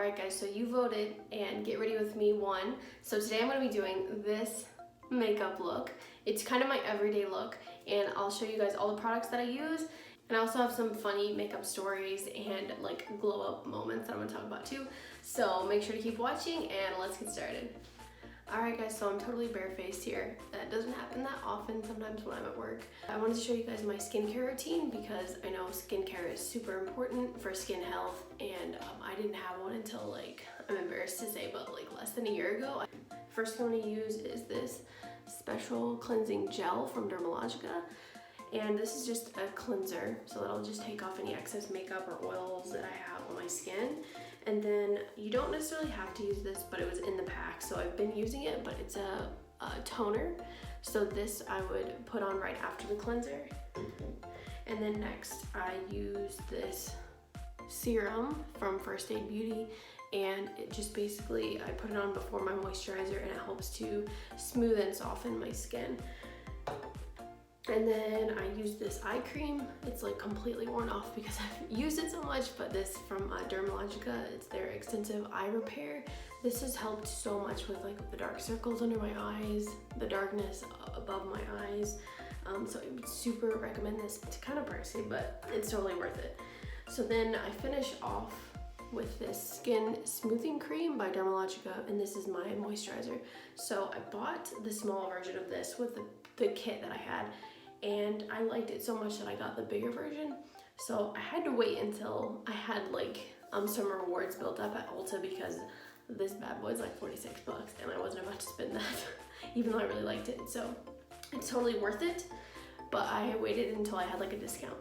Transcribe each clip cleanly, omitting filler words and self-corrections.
Alright guys, so you voted and Get Ready With Me won. So today I'm going to be doing this makeup look. It's kind of my everyday look, and I'll show you guys all the products that I use. And I also have some funny makeup stories and like glow up moments that I'm going to talk about too. So make sure to keep watching and let's get started. Alright guys, so I'm totally barefaced here. That doesn't happen that often, sometimes when I'm at work. I wanted to show you guys my skincare routine because I know skincare is super important for skin health, and I didn't have one until like, I'm embarrassed to say, but like less than a year ago. First thing I'm going to use is this special cleansing gel from Dermalogica. And this is just a cleanser, so that'll just take off any excess makeup or oils that I have on my skin. And then you don't necessarily have to use this, but it was in the pack, so I've been using it, but it's a toner. So this I would put on right after the cleanser. And then next I use this serum from First Aid Beauty, and it just basically, I put it on before my moisturizer and it helps to smooth and soften my skin. And then I use this eye cream. It's like completely worn off because I've used it so much, but this from Dermalogica, it's their extensive eye repair. This has helped so much with like the dark circles under my eyes, the darkness above my eyes. So I would super recommend this. It's kind of pricey, but it's totally worth it. So then I finish off with this skin smoothing cream by Dermalogica, and this is my moisturizer. So I bought the small version of this with the kit that I had, and I liked it so much that I got the bigger version. So I had to wait until I had like some rewards built up at Ulta, because this bad boy is like 46 bucks and I wasn't about to spend that even though I really liked it. So it's totally worth it, but I waited until I had like a discount.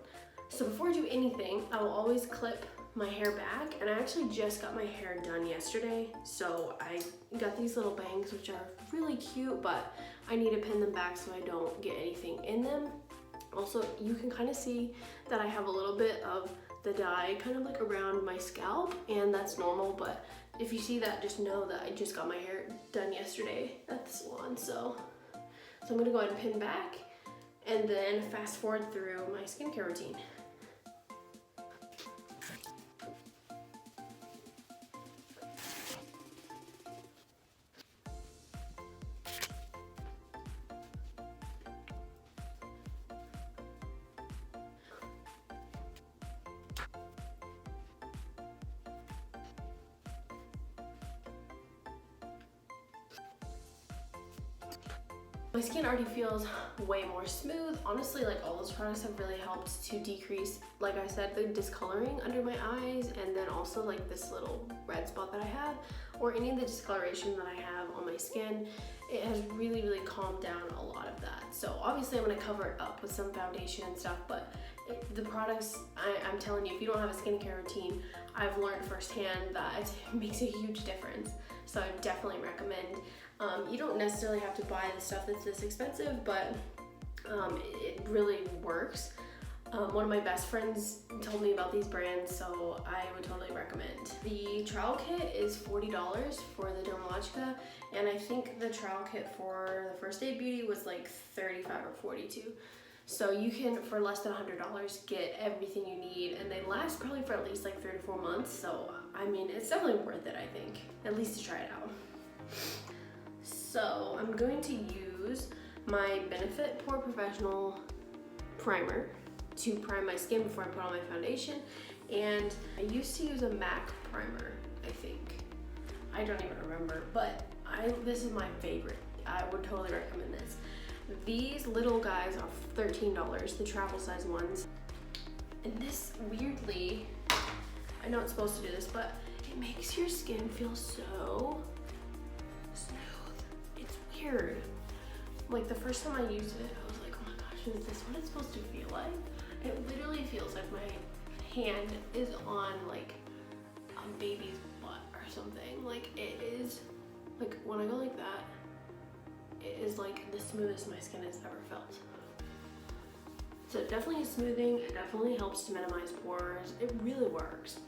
So before I do anything, I will always clip my hair back, and I actually just got my hair done yesterday. So I got these little bangs, which are really cute, but I need to pin them back so I don't get anything in them. Also, you can kind of see that I have a little bit of the dye kind of like around my scalp, and that's normal, but if you see that, just know that I just got my hair done yesterday at the salon. So I'm gonna go ahead and pin back and then fast forward through my skincare routine. My skin already feels way more smooth. Honestly, like all those products have really helped to decrease, like I said, the discoloring under my eyes, and then also like this little red spot that I have, or any of the discoloration that I have on my skin. It has really, really calmed down a lot of that. So obviously I'm gonna cover it up with some foundation and stuff, but the products, I'm telling you, if you don't have a skincare routine, I've learned firsthand that it makes a huge difference. So I definitely recommend. You don't necessarily have to buy the stuff that's this expensive, but it really works. One of my best friends told me about these brands, so I would totally recommend. The trial kit is $40 for the Dermalogica, and I think the trial kit for the First Aid Beauty was like $35 or $42. So you can, for less than $100, get everything you need, and they last probably for at least like 3 to 4 months. So I mean, it's definitely worth it, I think, at least to try it out. So I'm going to use my Benefit Pore Professional primer to prime my skin before I put on my foundation. And I used to use a MAC primer, I think. I don't even remember, but this is my favorite. I would totally recommend this. These little guys are $13, the travel size ones. And this, weirdly, I know it's supposed to do this, but it makes your skin feel so smooth. It's weird. Like the first time I used it, I was like, oh my gosh, is this what it's supposed to feel like? It literally feels like my hand is on like a baby's butt or something. Like it is, like when I go like that, it is like the smoothest my skin has ever felt. So definitely smoothing, it definitely helps to minimize pores. It really works.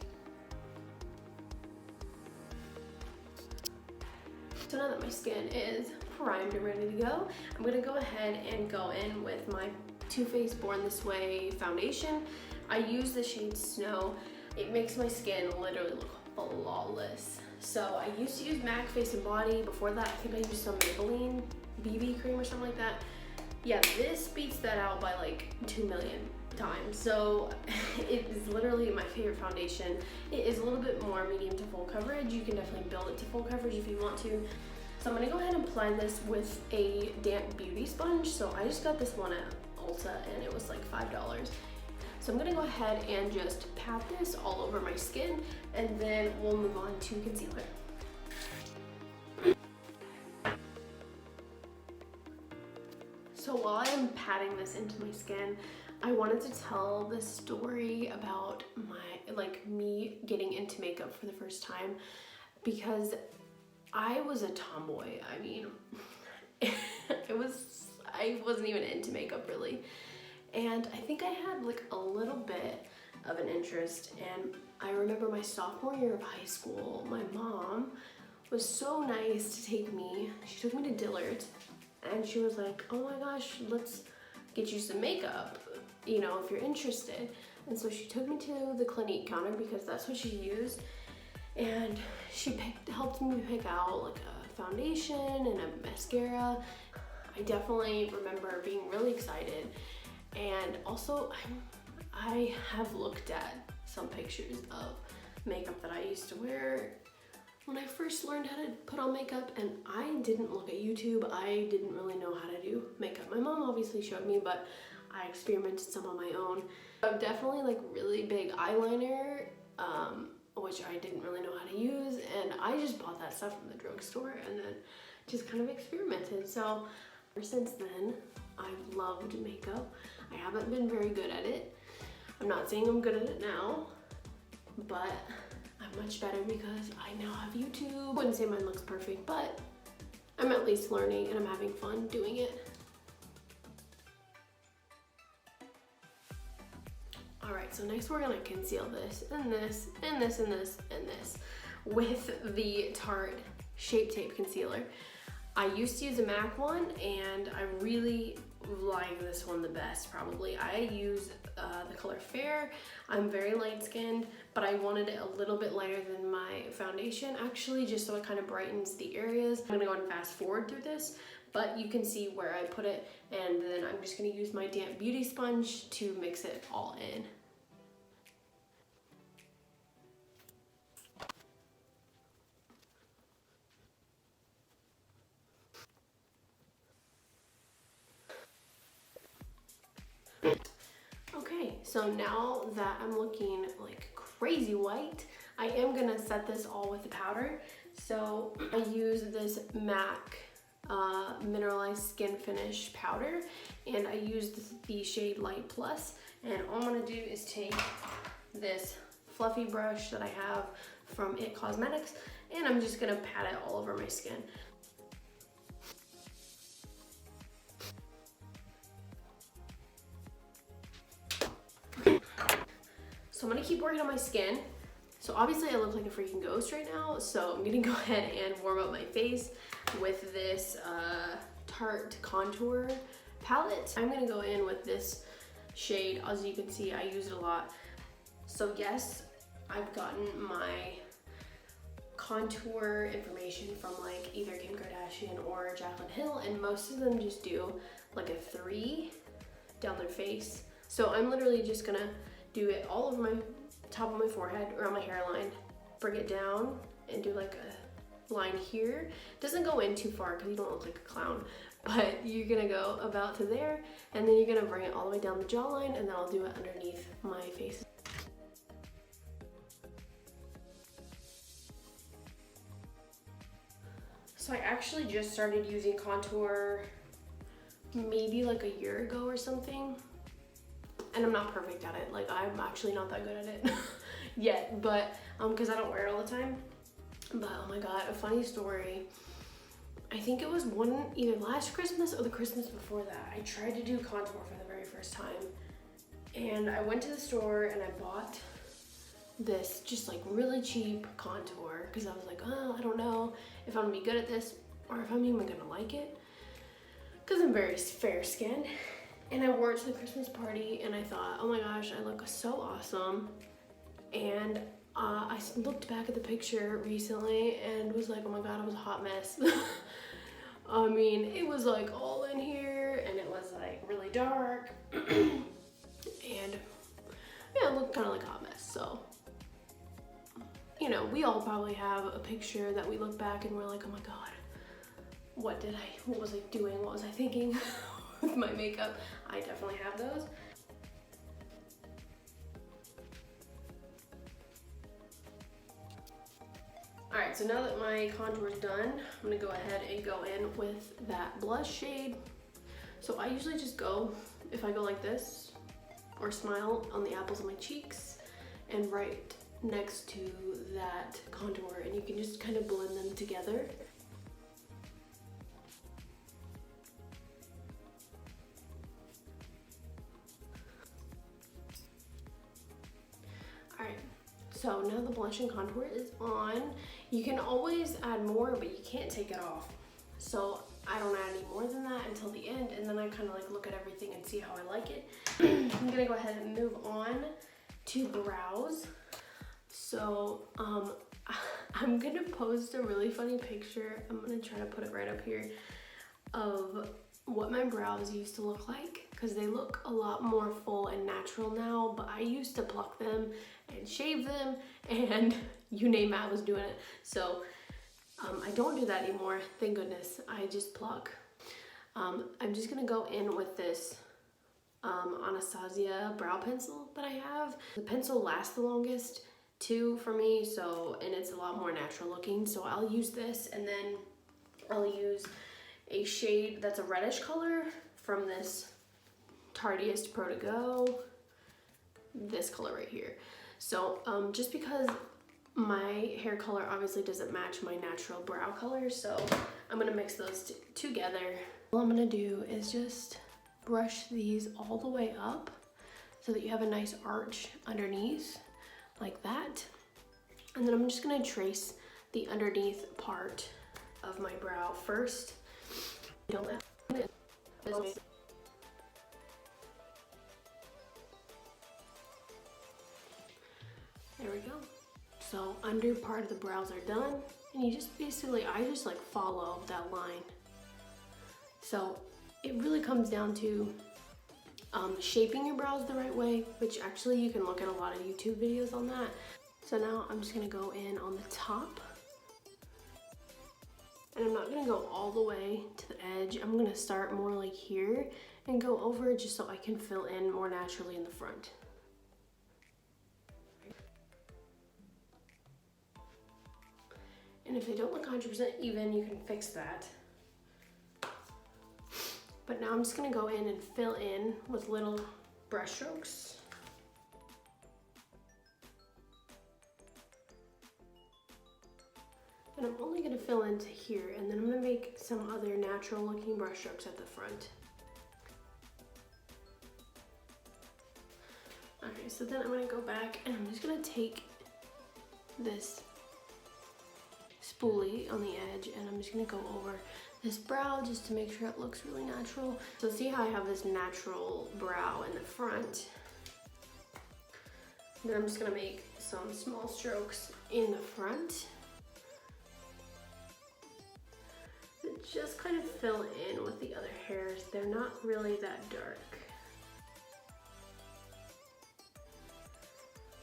So now that my skin is primed and ready to go, I'm gonna go ahead and go in with my Too Faced Born This Way foundation. I use the shade Snow. It makes my skin literally look a lot flawless. So I used to use MAC Face and Body. Before that, I think I used some Maybelline BB cream or something like that. Yeah, this beats that out by like 2 million times. So it is literally my favorite foundation. It is a little bit more medium to full coverage. You can definitely build it to full coverage if you want to. So I'm gonna go ahead and apply this with a damp beauty sponge. So I just got this one at Ulta and it was like $5. So I'm gonna go ahead and just pat this all over my skin, and then we'll move on to concealer. So while I'm patting this into my skin, I wanted to tell this story about me getting into makeup for the first time, because I was a tomboy. I mean, I wasn't even into makeup really. And I think I had like a little bit of an interest, and I remember my sophomore year of high school, my mom was so nice to take me. She took me to Dillard's and she was like, oh my gosh, let's get you some makeup, you know, if you're interested. And so she took me to the Clinique counter because that's what she used. And she helped me pick out like a foundation and a mascara. I definitely remember being really excited. And also, I have looked at some pictures of makeup that I used to wear when I first learned how to put on makeup, and I didn't look at YouTube. I didn't really know how to do makeup. My mom obviously showed me, but I experimented some on my own. I'm definitely like really big eyeliner, which I didn't really know how to use, and I just bought that stuff from the drugstore and then just kind of experimented. So ever since then, I've loved makeup. I haven't been very good at it. I'm not saying I'm good at it now, but I'm much better because I now have YouTube. I wouldn't say mine looks perfect, but I'm at least learning and I'm having fun doing it. All right, so next we're gonna conceal this and this and this and this and this with the Tarte Shape Tape Concealer. I used to use a MAC one and I really like this one the best probably. I use the color Fair. I'm very light skinned, but I wanted it a little bit lighter than my foundation actually, just so it kind of brightens the areas. I'm gonna go ahead and fast forward through this, but you can see where I put it, and then I'm just gonna use my damp beauty sponge to mix it all in. Okay, so now that I'm looking like crazy white, I am gonna set this all with the powder. So I use this MAC Mineralize Skinfinish powder, and I use the shade Light Plus. And all I'm gonna do is take this fluffy brush that I have from It Cosmetics, and I'm just gonna pat it all over my skin. So I'm gonna keep working on my skin. So obviously I look like a freaking ghost right now, so I'm gonna go ahead and warm up my face with this Tarte contour palette. I'm gonna go in with this shade. As you can see, I use it a lot. So yes, I've gotten my contour information from like either Kim Kardashian or Jaclyn Hill, and most of them just do like a 3 down their face. So I'm literally just gonna do it all over my top of my forehead, around my hairline, bring it down and do like a line here. Doesn't go in too far because you don't look like a clown, but you're gonna go about to there, and then you're gonna bring it all the way down the jawline, and then I'll do it underneath my face. So I actually just started using contour maybe like a year ago or something. And I'm not perfect at it. Like, I'm actually not that good at it yet, but because I don't wear it all the time. But oh my god, a funny story. I think it was either last Christmas or the Christmas before that, I tried to do contour for the very first time. And I went to the store and I bought this just like really cheap contour because I was like, oh, I don't know if I'm gonna be good at this or if I'm even gonna like it, because I'm very fair skinned. And I wore it to the Christmas party and I thought, oh my gosh, I look so awesome. And I looked back at the picture recently and was like, oh my god, it was a hot mess. I mean, it was like all in here and it was like really dark. And yeah, it looked kind of like a hot mess. So, you know, we all probably have a picture that we look back and we're like, oh my god, what was I doing? What was I thinking with my makeup? I definitely have those. Alright, so now that my contour is done, I'm gonna go ahead and go in with that blush shade. So I usually just go, if I go like this, or smile on the apples of my cheeks, and right next to that contour, and you can just kind of blend them together. Alright, so now the blush and contour is on. You can always add more, but you can't take it off. So I don't add any more than that until the end, and then I kind of like look at everything and see how I like it. I'm gonna go ahead and move on to brows. So I'm gonna post a really funny picture. I'm gonna try to put it right up here of what my brows used to look like, because they look a lot more full and natural now, but I used to pluck them and shave them and you name it, I was doing it. So I don't do that anymore, thank goodness. I just pluck. I'm just gonna go in with this Anastasia brow pencil that I have. The pencil lasts the longest too for me, so, and it's a lot more natural looking, so I'll use this, and then I'll use a shade that's a reddish color from this Tartiest Pro to Go, this color right here. So just because my hair color obviously doesn't match my natural brow color, so I'm gonna mix those together. All I'm gonna do is just brush these all the way up so that you have a nice arch underneath, like that. And then I'm just gonna trace the underneath part of my brow first. There we go. So under part of the brows are done, and you just basically, I just like follow that line. So it really comes down to shaping your brows the right way, which actually you can look at a lot of YouTube videos on that. So now I'm just gonna go in on the top, and I'm not gonna go all the way to the edge. I'm gonna start more like here and go over just so I can fill in more naturally in the front. And if they don't look 100% even, you can fix that. But now I'm just gonna go in and fill in with little brush strokes. And I'm only gonna fill into here, and then I'm gonna make some other natural looking brush strokes at the front. Okay, so then I'm gonna go back and I'm just gonna take this spoolie on the edge, and I'm just gonna go over this brow just to make sure it looks really natural. So see how I have this natural brow in the front? Then I'm just gonna make some small strokes in the front that just kind of fill in with the other hairs. They're not really that dark.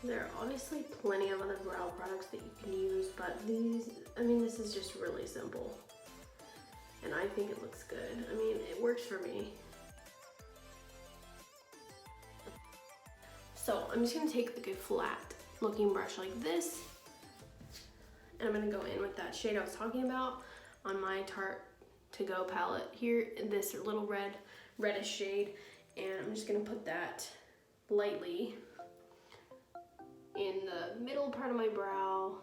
There are obviously plenty of other brow products that you can use, but these, I mean, this is just really simple. And I think it looks good. I mean, it works for me. So I'm just gonna take like a flat looking brush like this, and I'm gonna go in with that shade I was talking about on my Tarte To Go palette here, this little reddish shade, and I'm just gonna put that lightly in the middle part of my brow,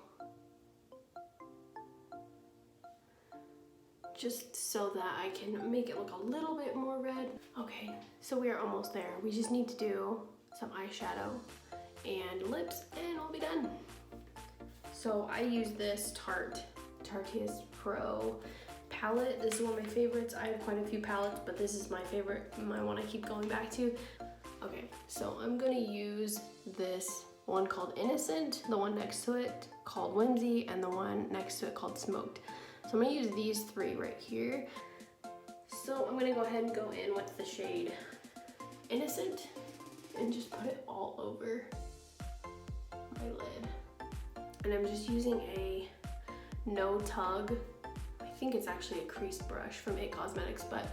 just so that I can make it look a little bit more red. Okay, so we are almost there. We just need to do some eyeshadow and lips, and we'll be done. So I use this Tartiest Pro palette. This is one of my favorites. I have quite a few palettes, but this is my favorite, my one I keep going back to. Okay, so I'm gonna use this one called Innocent, the one next to it called Whimsy, and the one next to it called Smoked. So I'm gonna use these three right here. So I'm gonna go ahead and go in with the shade Innocent and just put it all over my lid. And I'm just using a no tug. I think it's actually a creased brush from It Cosmetics, but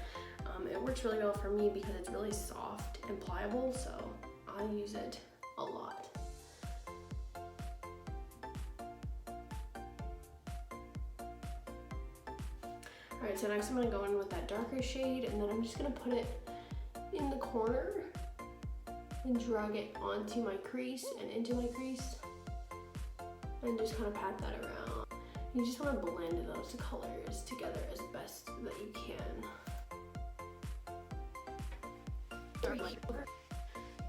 it works really well for me because it's really soft and pliable, so I use it a lot. Alright, so next I'm going to go in with that darker shade, and then I'm just going to put it in the corner and drag it onto my crease and into my crease, and just kind of pat that around. You just want to blend those colors together as best that you can.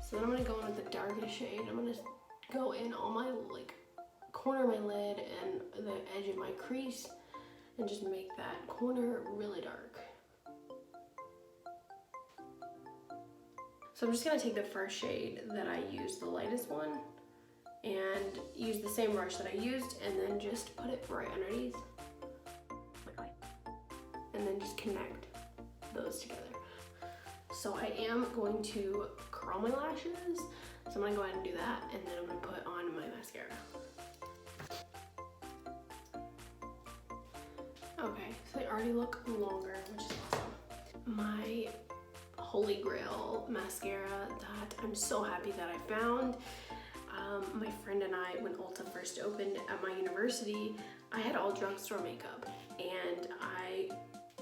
So then I'm going to go in with the darkest shade. I'm going to go in on my corner of my lid and the edge of my crease and just make that corner really dark. So I'm just going to take the first shade that I used, the lightest one, and use the same brush that I used, and then just put it right underneath. And then just connect those together. So I am going to curl my lashes. So I'm gonna go ahead and do that, and then I'm gonna put on my mascara. Okay, so they already look longer, which is awesome. My holy grail mascara that I'm so happy that I found. My friend and I, when Ulta first opened at my university, I had all drugstore makeup, and I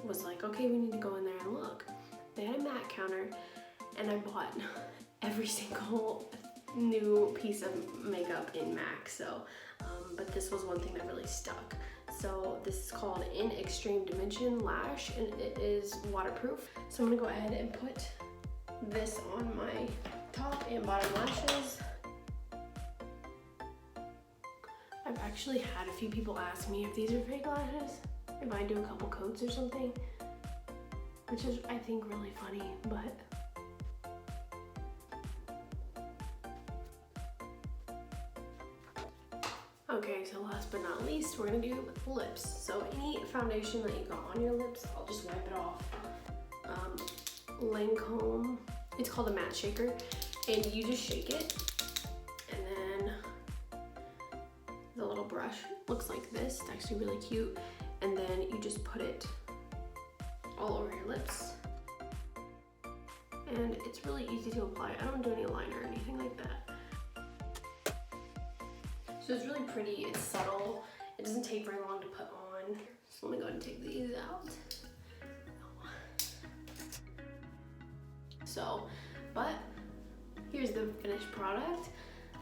was like, okay, we need to go in there and look. They had a MAC counter, and I bought every single new piece of makeup in MAC, so, but this was one thing that really stuck. So this is called In Extreme Dimension Lash, and it is waterproof. So I'm gonna go ahead and put this on my top and bottom lashes. I've actually had a few people ask me if these are fake lashes, if I do a couple coats or something, which is, I think, really funny, but okay, so last but not least, we're gonna do lips. So any foundation that you got on your lips, I'll just wipe it off. Lancome, it's called a matte shaker, and you just shake it, and then the little brush looks like this. It's actually really cute, and then you just put it all over your lips, and it's really easy to apply. I don't do any liner or anything like that. So it's really pretty, it's subtle, it doesn't take very long to put on. So let me go ahead and take these out. So, but here's the finished product.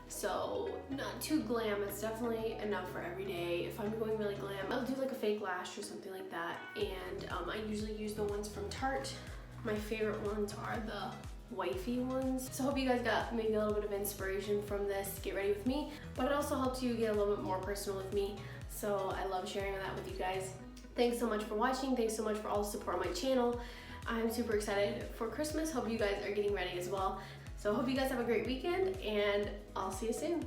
So not too glam, it's definitely enough for every day. If I'm going really glam, I'll do like a fake lash or something like that. And I usually use the ones from Tarte. My favorite ones are the wifey ones. So I hope you guys got maybe a little bit of inspiration from this Get Ready With Me, but it also helps you get a little bit more personal with me. So I love sharing that with you guys. Thanks so much for watching. Thanks so much for all the support on my channel. I'm super excited for Christmas. Hope you guys are getting ready as well. So I hope you guys have a great weekend, and I'll see you soon.